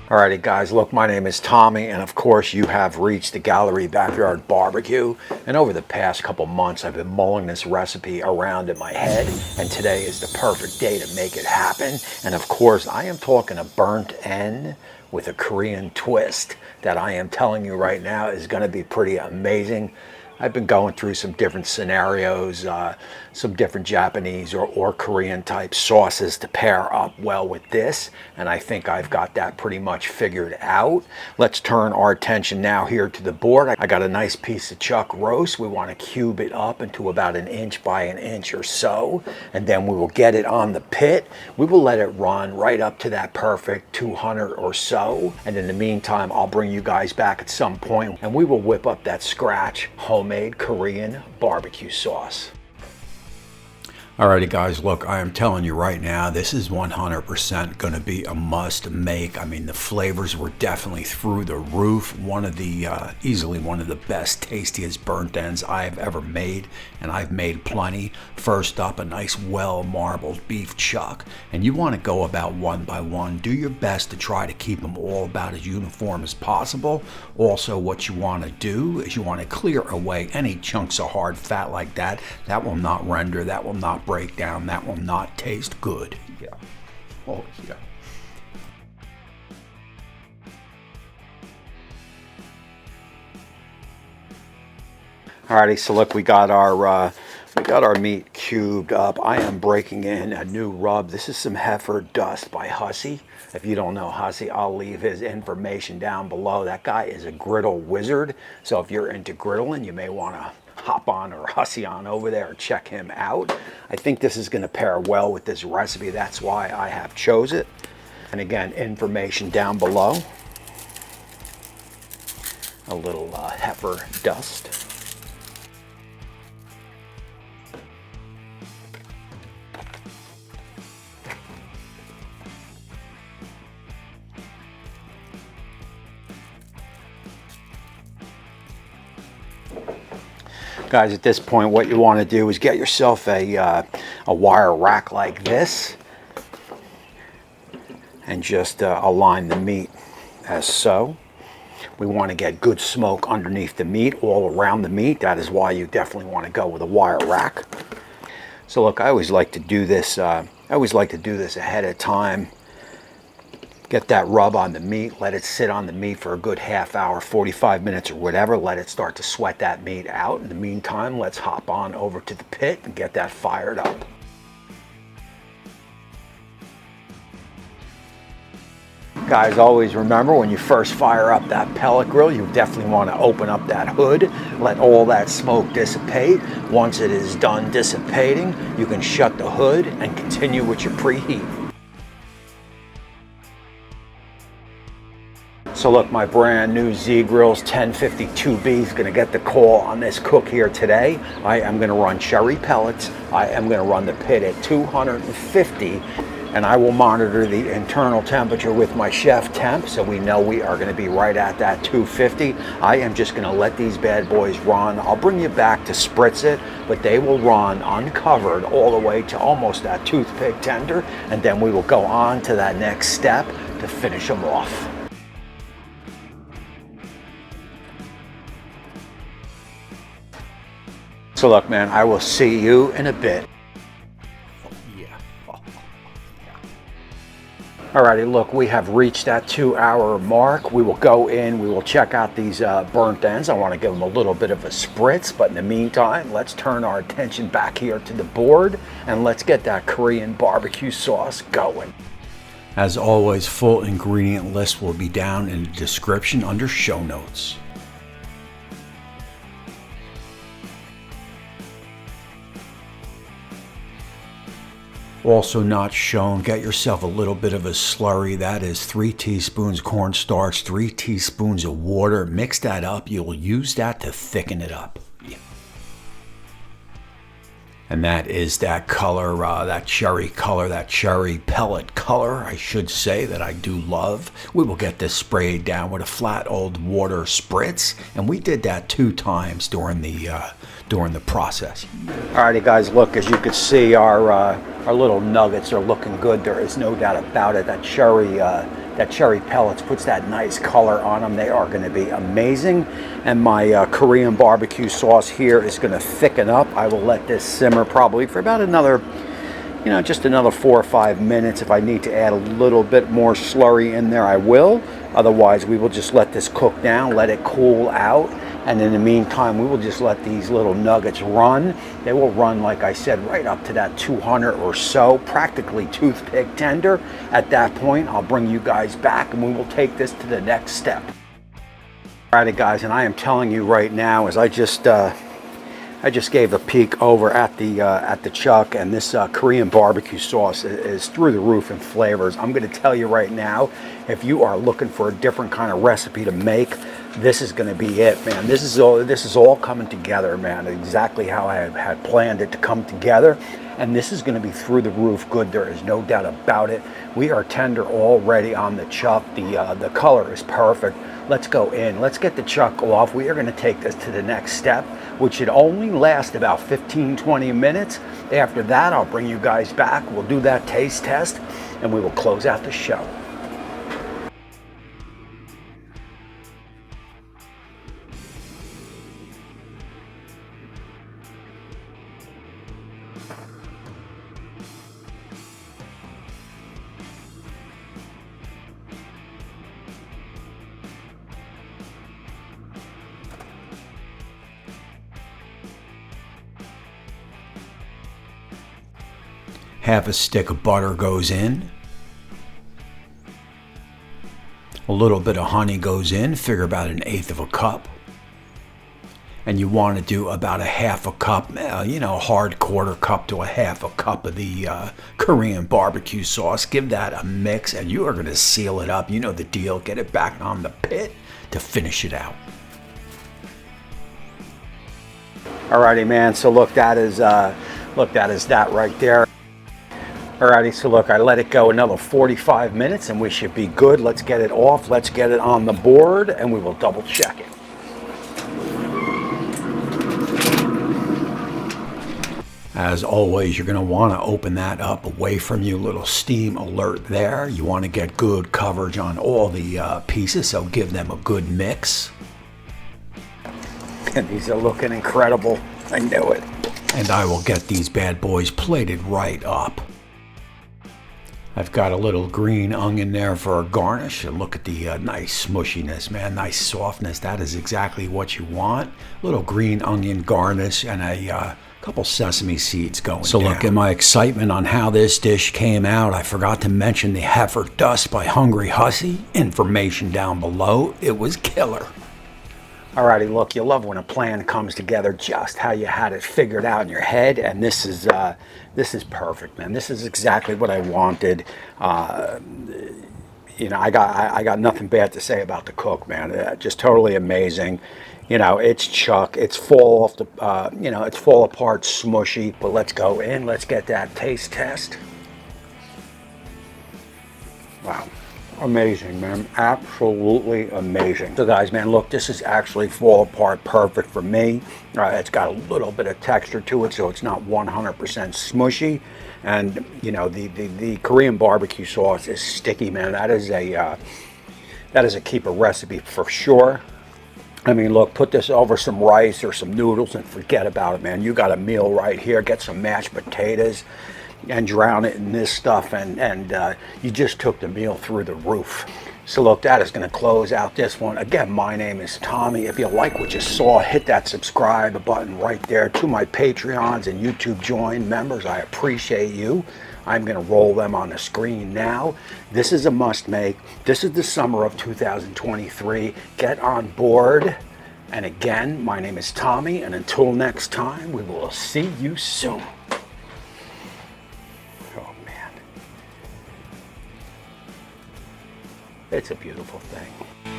Alrighty guys, look, my name is Tommy, and of course you have reached the Gallery Backyard Barbecue. And over the past couple months I've been mulling this recipe around in my head, and today is the perfect day to make it happen. And of course I am talking a burnt end with a Korean twist that I am telling you right now is going to be pretty amazing. I've been going through some different scenarios, some different Japanese or Korean type sauces to pair up well with this, and I think I've got that pretty much figured out. Let's turn our attention now here to the board. I got a nice piece of chuck roast. We want to cube it up into about 1 inch by 1 inch or so, and then we will get it on the pit. We will let it run right up to that perfect 200 or so, and in the meantime I'll bring you guys back at some point and we will whip up that scratch homemade Korean barbecue sauce. Alrighty guys, look, I am telling you right now, this is 100% going to be a must make. I mean, the flavors were definitely through the roof. One of the, easily one of the best, tastiest burnt ends I've ever made, and I've made plenty. First up, a nice well-marbled beef chuck, and you want to go about one by one. Do your best to try to keep them all about as uniform as possible. Also, what you want to do is you want to clear away any chunks of hard fat like that. That will not render, that will not break down, that will not taste good. Yeah. Oh yeah. Alrighty, so look, we got our meat cubed up. I am breaking in a new rub. This is some heifer dust by Hussey. If you don't know Hussey, I'll leave his information down below. That guy is a griddle wizard, so if you're into griddling, you may want to hop on or Hussey on over there and check him out. I think this is going to pair well with this recipe. That's why I have chose it. And again, information down below. A little heifer dust. Guys, at this point what you want to do is get yourself a wire rack like this and just align the meat as so. We want to get good smoke underneath the meat, all around the meat. That is why you definitely want to go with a wire rack. So look, I always like to do this ahead of time. Get that rub on the meat, let it sit on the meat for a good half hour, 45 minutes or whatever. Let it start to sweat that meat out. In the meantime, let's hop on over to the pit and get that fired up. Guys, always remember when you first fire up that pellet grill, you definitely want to open up that hood, let all that smoke dissipate. Once it is done dissipating, you can shut the hood and continue with your preheat. So look, my brand new Z-Grill's 1052B is going to get the call on this cook here today. I am going to run cherry pellets. I am going to run the pit at 250, and I will monitor the internal temperature with my chef temp, so we know we are going to be right at that 250. I am just going to let these bad boys run. I'll bring you back to spritz it, but they will run uncovered all the way to almost that toothpick tender, and then we will go on to that next step to finish them off. So look, man, I will see you in a bit. Alrighty, look, we have reached that 2-hour mark. We will go in, we will check out these burnt ends. I want to give them a little bit of a spritz, but in the meantime, let's turn our attention back here to the board and let's get that Korean barbecue sauce going. As always, full ingredient list will be down in the description under show notes. Also not shown, get yourself a little bit of a slurry. That is 3 teaspoons cornstarch, 3 teaspoons of water. Mix that up. You'll use that to thicken it up. And that is that color, that cherry pellet color, I should say, that I do love. We will get this sprayed down with a flat old water spritz, and we did that 2 times during the process. Alrighty guys, look, as you can see, our little nuggets are looking good. There is no doubt about it. That cherry that cherry pellets puts that nice color on them. They are going to be amazing. And my Korean barbecue sauce here is going to thicken up. I will let this simmer probably for about another, just another 4 or 5 minutes. If I need to add a little bit more slurry in there, I will. Otherwise, we will just let this cook down, let it cool out. And in the meantime, we will just let these little nuggets run. They will run, like I said, right up to that 200 or so, practically toothpick tender. At that point, I'll bring you guys back and we will take this to the next step. Alrighty guys, and I am telling you right now, as I just gave a peek over at the chuck, and this Korean barbecue sauce is through the roof in flavors. I'm going to tell you right now, if you are looking for a different kind of recipe to make, this is going to be it, man. This is all coming together, man. Exactly how I had planned it to come together, and this is going to be through the roof good. There is no doubt about it. We are tender already on the chuck. The color is perfect. Let's go in. Let's get the chuck off. We are going to take this to the next step, which should only last about 15-20 minutes. After that, I'll bring you guys back. We'll do that taste test, and we will close out the show. Half a stick of butter goes in. A little bit of honey goes in, figure about 1/8 of a cup. And you want to do about 1/2 cup, a hard 1/4 cup to 1/2 cup of the Korean barbecue sauce. Give that a mix and you are going to seal it up. You know the deal. Get it back on the pit to finish it out. Alrighty, man. So look, that is that right there. Alrighty, so look, I let it go another 45 minutes and we should be good. Let's get it off, let's get it on the board, and we will double check it. As always, you're going to want to open that up away from you, little steam alert there. You want to get good coverage on all the pieces, so give them a good mix. And these are looking incredible, I knew it. And I will get these bad boys plated right up. I've got a little green onion there for a garnish, and look at the nice smushiness, man, nice softness. That is exactly what you want. Little green onion garnish and a couple sesame seeds going down. Look at my excitement on how this dish came out. I forgot to mention the heifer dust by Hungry Hussy. Information down below. It was killer. Alrighty, look, you love when a plan comes together just how you had it figured out in your head, and this is perfect, man. This is exactly what I wanted. I got nothing bad to say about the cook, man. Just totally amazing. It's chuck. It's fall apart smushy. But let's go in. Let's get that taste test. Wow. Amazing, man. Absolutely amazing. So guys, man, look, this is actually fall apart perfect for me. It's got a little bit of texture to it, so it's not 100% smushy. And the Korean barbecue sauce is sticky, man. That is a keeper recipe for sure. I mean, look, put this over some rice or some noodles and forget about it, man. You got a meal right here. Get some mashed potatoes and drown it in this stuff, and you just took the meal through the roof. So look, that is going to close out this one. Again, my name is Tommy. If you like what you saw, hit that subscribe button right there. To my Patreons and YouTube join members, I appreciate you. I'm going to roll them on the screen now. This is a must make. This is the summer of 2023. Get on board. And again, my name is Tommy, and until next time, we will see you soon. It's a beautiful thing.